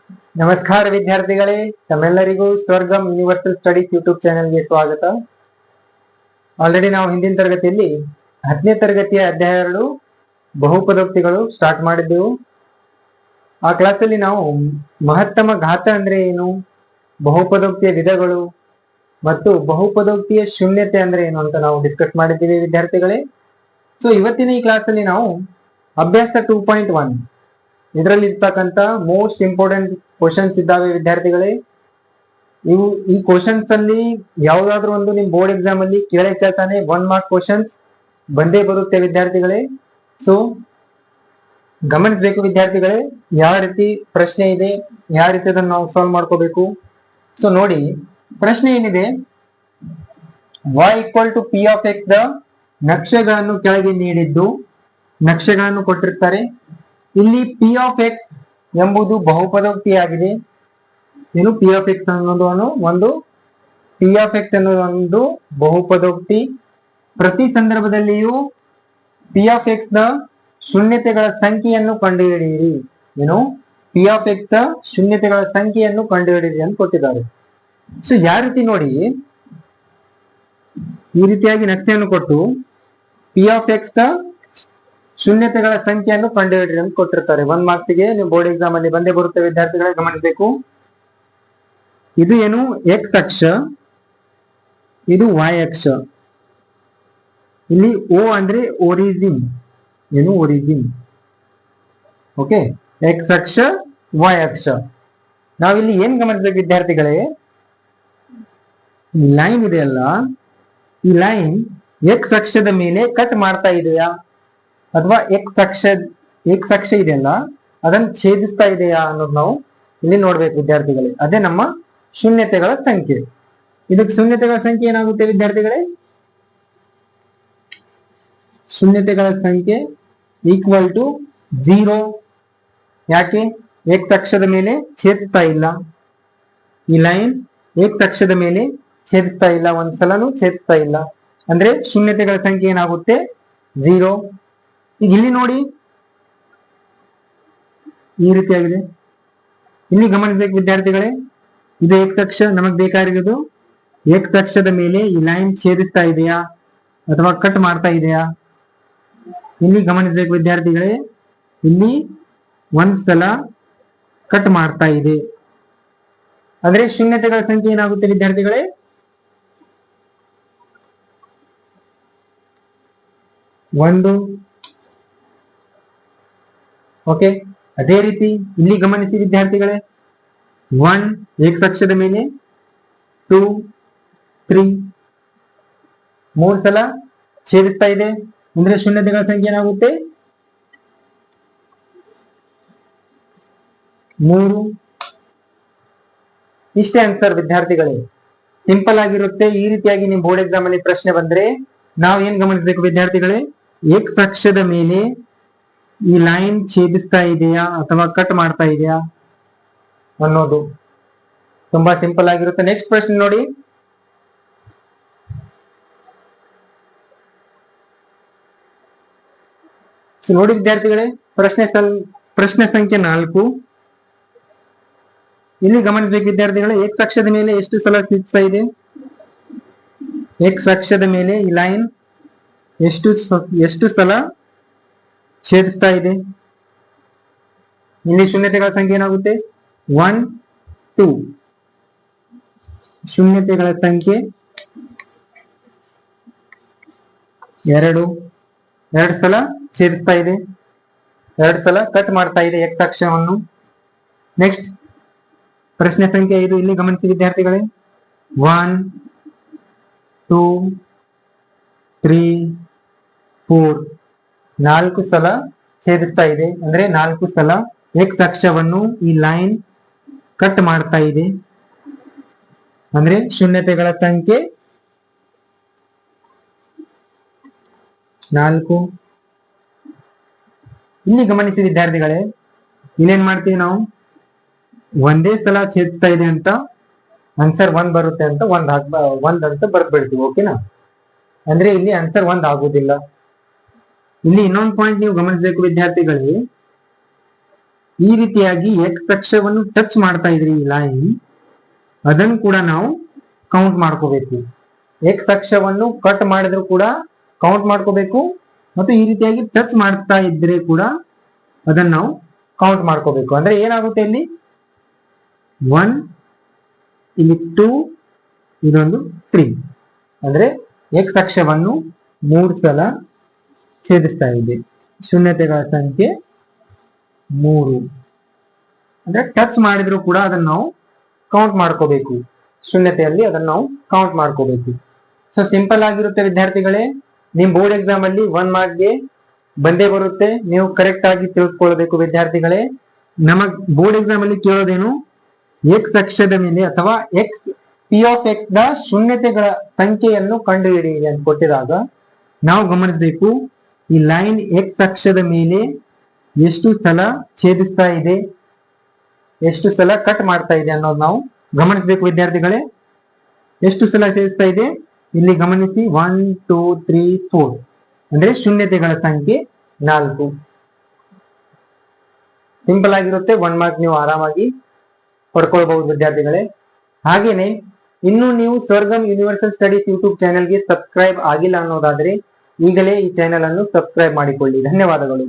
ನಮಸ್ಕಾರ ವಿದ್ಯಾರ್ಥಿಗಳೇ, ತಮ್ಮೆಲ್ಲರಿಗೂ ಸ್ವರ್ಗಂ ಯೂನಿವರ್ಸಲ್ ಸ್ಟಡೀಸ್ ಯೂಟ್ಯೂಬ್ ಚಾನೆಲ್ಗೆ ಸ್ವಾಗತ. ಆಲ್ರೆಡಿ ನಾವು ಹಿಂದಿನ ತರಗತಿಯಲ್ಲಿ 10ನೇ ತರಗತಿಯ ಅಧ್ಯಾಯ 2 ಬಹುಪದೋಕ್ತಿಗಳು ಸ್ಟಾರ್ಟ್ ಮಾಡಿದ್ದೆವು. ಆ ಕ್ಲಾಸಲ್ಲಿ ನಾವು ಮಹತ್ತಮ ಘಾತ ಅಂದ್ರೆ ಏನು, ಬಹುಪದೋಕ್ತಿಯ ವಿಧಗಳು ಮತ್ತು ಬಹುಪದೋಕ್ತಿಯ ಶೂನ್ಯತೆ ಅಂದ್ರೆ ಏನು ಅಂತ ನಾವು ಡಿಸ್ಕಸ್ ಮಾಡಿದ್ದೀವಿ ವಿದ್ಯಾರ್ಥಿಗಳೇ. ಸೊ ಇವತ್ತಿನ ಈ ಕ್ಲಾಸಲ್ಲಿ ನಾವು ಅಭ್ಯಾಸ 2.1 ಇದರಲ್ಲಿ ಇರ್ತಕ್ಕಂತ ಮೋಸ್ಟ್ ಇಂಪಾರ್ಟೆಂಟ್ ಕ್ವಶನ್ಸ್ ಇದ್ದಾವೆ ವಿದ್ಯಾರ್ಥಿಗಳೇ. ಈ ಕ್ವಶನ್ಸ್ ಅಲ್ಲಿ ಯಾವ್ದಾದ್ರು ಒಂದು ನಿಮ್ ಬೋರ್ಡ್ ಎಕ್ಸಾಮ್ ಅಲ್ಲಿ ಕೇಳ್ತಾನೆ 1 ಮಾರ್ಕ್ ಕ್ವಶನ್ಸ್ ಬಂದೇ ಬರುತ್ತೆ ವಿದ್ಯಾರ್ಥಿಗಳೇ. ಸೊ ಗಮನಿಸಬೇಕು ವಿದ್ಯಾರ್ಥಿಗಳೇ, ಯಾವ ರೀತಿ ಪ್ರಶ್ನೆ ಇದೆ, ಯಾವ ರೀತಿ ಅದನ್ನು ನಾವು ಸಾಲ್ವ್ ಮಾಡ್ಕೋಬೇಕು. ಸೊ ನೋಡಿ, ಪ್ರಶ್ನೆ ಏನಿದೆ, y = p of x the ನಕ್ಷೆಗಳನ್ನು ಕೆಳಗೆ ನೀಡಿದ್ದು, ನಕ್ಷೆಗಳನ್ನು ಕೊಟ್ಟಿರ್ತಾರೆ. ಇಲ್ಲಿ p of x ಎಂಬುದು ಬಹುಪದೋಕ್ತಿಯಾಗಿದೆ. ಏನು p of x ಅನ್ನೋದು ಒಂದು p of x ಅನ್ನೋದು ಒಂದು ಬಹುಪದೋಕ್ತಿ. ಪ್ರತಿ ಸಂದರ್ಭದಲ್ಲಿಯೂ p of x ನ ಶೂನ್ಯತೆಗಳ ಸಂಖ್ಯೆಯನ್ನು ಕಂಡುಹಿಡಿಯಿರಿ. ಏನು p of x ನ ಶೂನ್ಯತೆಗಳ ಸಂಖ್ಯೆಯನ್ನು ಕಂಡುಹಿಡಿಯಿರಿ ಅಂತ ಕೊಟ್ಟಿದ್ದಾರೆ. ಸೊ ಯಾವ ರೀತಿ ನೋಡಿ, ಈ ರೀತಿಯಾಗಿ ನಕ್ಷೆಯನ್ನು ಕೊಟ್ಟು p of x ನ ಶೂನ್ಯತೆಗಳ ಸಂಖ್ಯೆಯನ್ನು ಕಂಡುಹಿಡಿಯಿರಿ ಅಂತ ಕೊಟ್ಟಿರ್ತಾರೆ. 1 ಮಾರ್ಕ್ಸ್ಗೆ ನೀವು ಬೋರ್ಡ್ ಎಕ್ಸಾಮ್ ಅಲ್ಲಿ ಬಂದೇ ಬರುತ್ತೆ ವಿದ್ಯಾರ್ಥಿಗಳೇ, ಗಮನಿಸಬೇಕು. ಇದು ಏನು x ಅಕ್ಷ, ಇದು y ಅಕ್ಷ. ಇಲ್ಲಿ O ಅಂದ್ರೆ ಒರಿಜಿನ್, ಏನು ಒರಿಜಿನ್. ಓಕೆ, x ಅಕ್ಷ y ಅಕ್ಷ. ನಾವಿಲ್ಲಿ ಏನ್ ಗಮನಿಸಬೇಕು ವಿದ್ಯಾರ್ಥಿಗಳೇ, ಈ ಲೈನ್ ಇದೆಯಲ್ಲ, ಈ ಲೈನ್ x ಅಕ್ಷದ ಮೇಲೆ ಕಟ್ ಮಾಡ್ತಾ ಇದೆಯಾ ಅಥವಾ x ಅಕ್ಷ ಇದೆಯಲ್ಲ ಅದನ್ನ ಛೇದಿಸ್ತಾ ಇದೆಯಾ ಅನ್ನೋದು ನಾವು ಇಲ್ಲಿ ನೋಡ್ಬೇಕು ವಿದ್ಯಾರ್ಥಿಗಳೇ. ಅದೇ ನಮ್ಮ ಶೂನ್ಯತೆಗಳ ಸಂಖ್ಯೆ. ಇದಕ್ಕೆ ಶೂನ್ಯತೆಗಳ ಸಂಖ್ಯೆ ಏನಾಗುತ್ತೆ ವಿದ್ಯಾರ್ಥಿಗಳೇ? ಶೂನ್ಯತೆಗಳ ಸಂಖ್ಯೆ ಈಕ್ವಲ್ ಟು 0. ಯಾಕೆ? x ಅಕ್ಷದ ಮೇಲೆ ಛೇದಿಸ್ತಾ ಇಲ್ಲ, ಈ ಲೈನ್ x ಅಕ್ಷದ ಮೇಲೆ ಛೇದಿಸ್ತಾ ಇಲ್ಲ, ಒಂದ್ಸಲನೂ ಛೇದಿಸ್ತಾ ಇಲ್ಲ, ಅಂದ್ರೆ ಶೂನ್ಯತೆಗಳ ಸಂಖ್ಯೆ ಏನಾಗುತ್ತೆ? 0. ಈಗ ಇಲ್ಲಿ ನೋಡಿ, ಈ ರೀತಿಯಾಗಿದೆ. ಇಲ್ಲಿ ಗಮನಿಸಬೇಕು ವಿದ್ಯಾರ್ಥಿಗಳೇ, ಇದು x ಅಕ್ಷ, ನಮಗ್ ಬೇಕಾಗಿರೋದು x ಅಕ್ಷದ ಮೇಲೆ ಈ ಲೈನ್ ಛೇದಿಸ್ತಾ ಇದೆಯಾ ಅಥವಾ ಕಟ್ ಮಾಡ್ತಾ ಇದೆಯಾ? ಇಲ್ಲಿ ಗಮನಿಸಬೇಕು ವಿದ್ಯಾರ್ಥಿಗಳೇ, ಇಲ್ಲಿ ಒಂದ್ಸಲ ಕಟ್ ಮಾಡ್ತಾ ಇದೆ, ಅಂದ್ರೆ ಶೂನ್ಯತೆಗಳ ಸಂಖ್ಯೆ ಏನಾಗುತ್ತೆ ವಿದ್ಯಾರ್ಥಿಗಳೇ? 1. ಓಕೆ, ಅದೇ ರೀತಿ ಇಲ್ಲಿ ಗಮನಿಸಿ ವಿದ್ಯಾರ್ಥಿಗಳೇ, 1 x ಅಕ್ಷದ ಮೇಲೆ, 2, 3 3 ಸಲ ಛೇದಿಸ್ತಾ ಇದೆ, ಅಂದ್ರೆ ಶೂನ್ಯತೆಗಳ ಸಂಖ್ಯೆ ಏನಾಗುತ್ತೆ? 3. ಇಷ್ಟೇ ಆನ್ಸರ್ ವಿದ್ಯಾರ್ಥಿಗಳೇ, ಸಿಂಪಲ್ ಆಗಿರುತ್ತೆ. ಈ ರೀತಿಯಾಗಿ ನಿಮ್ ಬೋರ್ಡ್ ಎಕ್ಸಾಮ್ ಅಲ್ಲಿ ಪ್ರಶ್ನೆ ಬಂದ್ರೆ ನಾವ್ ಏನ್ ಗಮನಿಸಬೇಕು ವಿದ್ಯಾರ್ಥಿಗಳೇ? x ಅಕ್ಷದ ಮೇಲೆ ಈ ಲೈನ್ ಛೇದಿಸ್ತಾ ಇದೆಯಾ ಅಥವಾ ಕಟ್ ಮಾಡ್ತಾ ಇದೆಯಾ ಅನ್ನೋದು ತುಂಬಾ ಸಿಂಪಲ್ ಆಗಿರುತ್ತೆ. ನೆಕ್ಸ್ಟ್ ಪ್ರಶ್ನೆ ನೋಡಿ, ನೋಡಿ ವಿದ್ಯಾರ್ಥಿಗಳೇ, ಪ್ರಶ್ನೆ ಸಂಖ್ಯೆ 4. ಇಲ್ಲಿ ಗಮನಿಸಬೇಕು ವಿದ್ಯಾರ್ಥಿಗಳೇ, x ಅಕ್ಷದ ಮೇಲೆ ಎಷ್ಟು ಸಲ ಛೇದಿಸ್ತಾ ಇದೆ? x ಅಕ್ಷದ ಮೇಲೆ ಈ ಲೈನ್ ಎಷ್ಟು ಸಲ ಛೇದಿಸ್ತಾ ಇದೆ? ಇಲ್ಲಿ ಶೂನ್ಯತೆಗಳ ಸಂಖ್ಯೆ ಏನಾಗುತ್ತೆ? 1, 2. ಶೂನ್ಯತೆಗಳ ಸಂಖ್ಯೆ 2 ಸಲ ಛೇದಿಸ್ತಾ ಇದೆ, 2 ಸಲ ಕಟ್ ಮಾಡ್ತಾ ಇದೆ x ಅಕ್ಷವನ್ನು. ನೆಕ್ಸ್ಟ್ ಪ್ರಶ್ನೆ ಸಂಖ್ಯೆ 5. ಇಲ್ಲಿ ಗಮನಿಸಿ ವಿದ್ಯಾರ್ಥಿಗಳೇ, 1, 2, 3, 4 4 ಸಲ ಛೇದಿಸ್ತಾ ಇದೆ, ಅಂದ್ರೆ 4 ಸಲ x ಅಕ್ಷವನ್ನು ಈ ಲೈನ್ ಕಟ್ ಮಾಡ್ತಾ ಇದೆ, ಅಂದ್ರೆ ಶೂನ್ಯತೆಗಳ ಸಂಖ್ಯೆ 4. ಇಲ್ಲಿ ಗಮನಿಸಿ ವಿದ್ಯಾರ್ಥಿಗಳೇ, ಇಲ್ಲೇನ್ ಮಾಡ್ತೀವಿ ನಾವು? ಒಂದೇ ಸಲ ಛೇದಿಸ್ತಾ ಇದೆ ಅಂತ ಆನ್ಸರ್ 1 ಬರುತ್ತೆ ಅಂತ 1 ಅಂತ ಬರ್ದ್ಬಿಡ್ತೀವಿ. ಓಕೆನಾ? ಅಂದ್ರೆ ಇಲ್ಲಿ ಆನ್ಸರ್ 1 ಆಗುದಿಲ್ಲ. ಇಲ್ಲಿ ಇನ್ನೊಂದು ಪಾಯಿಂಟ್ ನೀವು ಗಮನಿಸಬೇಕು ವಿದ್ಯಾರ್ಥಿಗಳೇ, ಈ ರೀತಿಯಾಗಿ ಎಕ್ಸ್ ಅಕ್ಷವನ್ನು ಟಚ್ ಮಾಡ್ತಾ ಇದ್ರಿ ಈ ಲೈನ್, ಅದನ್ನು ಕೂಡ ನಾವು ಕೌಂಟ್ ಮಾಡ್ಕೋಬೇಕು. ಎಕ್ಸ್ ಅಕ್ಷವನ್ನು ಕಟ್ ಮಾಡಿದ್ರು ಕೂಡ ಕೌಂಟ್ ಮಾಡ್ಕೋಬೇಕು, ಮತ್ತು ಈ ರೀತಿಯಾಗಿ ಟಚ್ ಮಾಡ್ತಾ ಇದ್ರೆ ಕೂಡ ಅದನ್ನ ನಾವು ಕೌಂಟ್ ಮಾಡ್ಕೋಬೇಕು. ಅಂದ್ರೆ ಏನಾಗುತ್ತೆ, ಇಲ್ಲಿ 1, ಇಲ್ಲಿ 2, ಇದೊಂದು 3. ಅಂದ್ರೆ ಎಕ್ಸ್ ಅಕ್ಷವನ್ನು 3 ಸಲ ಛೇದಿಸ್ತಾ ಇದೆ. ಶೂನ್ಯತೆಗಳ ಸಂಖ್ಯೆ 3. ಅಂದ್ರೆ ಟಚ್ ಮಾಡಿದ್ರು ಕೂಡ ಅದನ್ನ ನಾವು ಕೌಂಟ್ ಮಾಡ್ಕೋಬೇಕು. ಶೂನ್ಯತೆಯಲ್ಲಿ ಅದನ್ನ ನಾವು ಕೌಂಟ್ ಮಾಡ್ಕೋಬೇಕು. ಸೊ ಸಿಂಪಲ್ ಆಗಿರುತ್ತೆ ವಿದ್ಯಾರ್ಥಿಗಳೇ. ನಿಮ್ ಬೋರ್ಡ್ ಎಕ್ಸಾಮ್ ಅಲ್ಲಿ 1 ಮಾರ್ಕ್ಗೆ ಬಂದೇ ಬರುತ್ತೆ. ನೀವು ಕರೆಕ್ಟ್ ಆಗಿ ತಿಳ್ಕೊಳ್ಬೇಕು ವಿದ್ಯಾರ್ಥಿಗಳೇ. ನಮಗ್ ಬೋರ್ಡ್ ಎಕ್ಸಾಮ್ ಅಲ್ಲಿ ಕೇಳೋದೇನು, ಎಕ್ಸ್ ಅಕ್ಷದ ಮೇಲೆ ಅಥವಾ x p of x the ಶೂನ್ಯತೆಗಳ ಸಂಖ್ಯೆಯನ್ನು ಕಂಡುಹಿಡಿಯಿರಿ ಅಂತ ಕೊಟ್ಟಿದಾಗ ನಾವು ಗಮನಿಸಬೇಕು, ಈ ಲೈನ್ ಎಕ್ಸ್ ಅಕ್ಷದ ಮೇಲೆ ಎಷ್ಟು ಸಲ ಛೇದಿಸ್ತಾ ಇದೆ, ಎಷ್ಟು ಸಲ ಕಟ್ ಮಾಡ್ತಾ ಇದೆ ಅನ್ನೋದು ನಾವು ಗಮನಿಸಬೇಕು ವಿದ್ಯಾರ್ಥಿಗಳೇ. ಎಷ್ಟು ಸಲ ಛೇದಿಸ್ತಾ ಇದೆ ಇಲ್ಲಿ ಗಮನಿಸಿ, 1, 2, 3, 4. ಅಂದ್ರೆ ಶೂನ್ಯತೆಗಳ ಸಂಖ್ಯೆ 4. ಸಿಂಪಲ್ ಆಗಿರುತ್ತೆ. 1 ಮಾರ್ಕ್ ನೀವು ಆರಾಮಾಗಿ ಪಡ್ಕೊಳ್ಬಹುದು ವಿದ್ಯಾರ್ಥಿಗಳೇ. ಹಾಗೇನೆ ಇನ್ನು ನೀವು ಸ್ವರ್ಗಂ ಯೂನಿವರ್ಸಲ್ ಸ್ಟಡೀಸ್ ಯೂಟ್ಯೂಬ್ ಚಾನೆಲ್ಗೆ ಸಬ್ಸ್ಕ್ರೈಬ್ ಆಗಿಲ್ಲ ಅನ್ನೋದಾದ್ರೆ ಈಗಲೇ ಈ ಚಾನೆಲ್ ಅನ್ನು ಸಬ್ಸ್ಕ್ರೈಬ್ ಮಾಡಿಕೊಳ್ಳಿ. ಧನ್ಯವಾದಗಳು.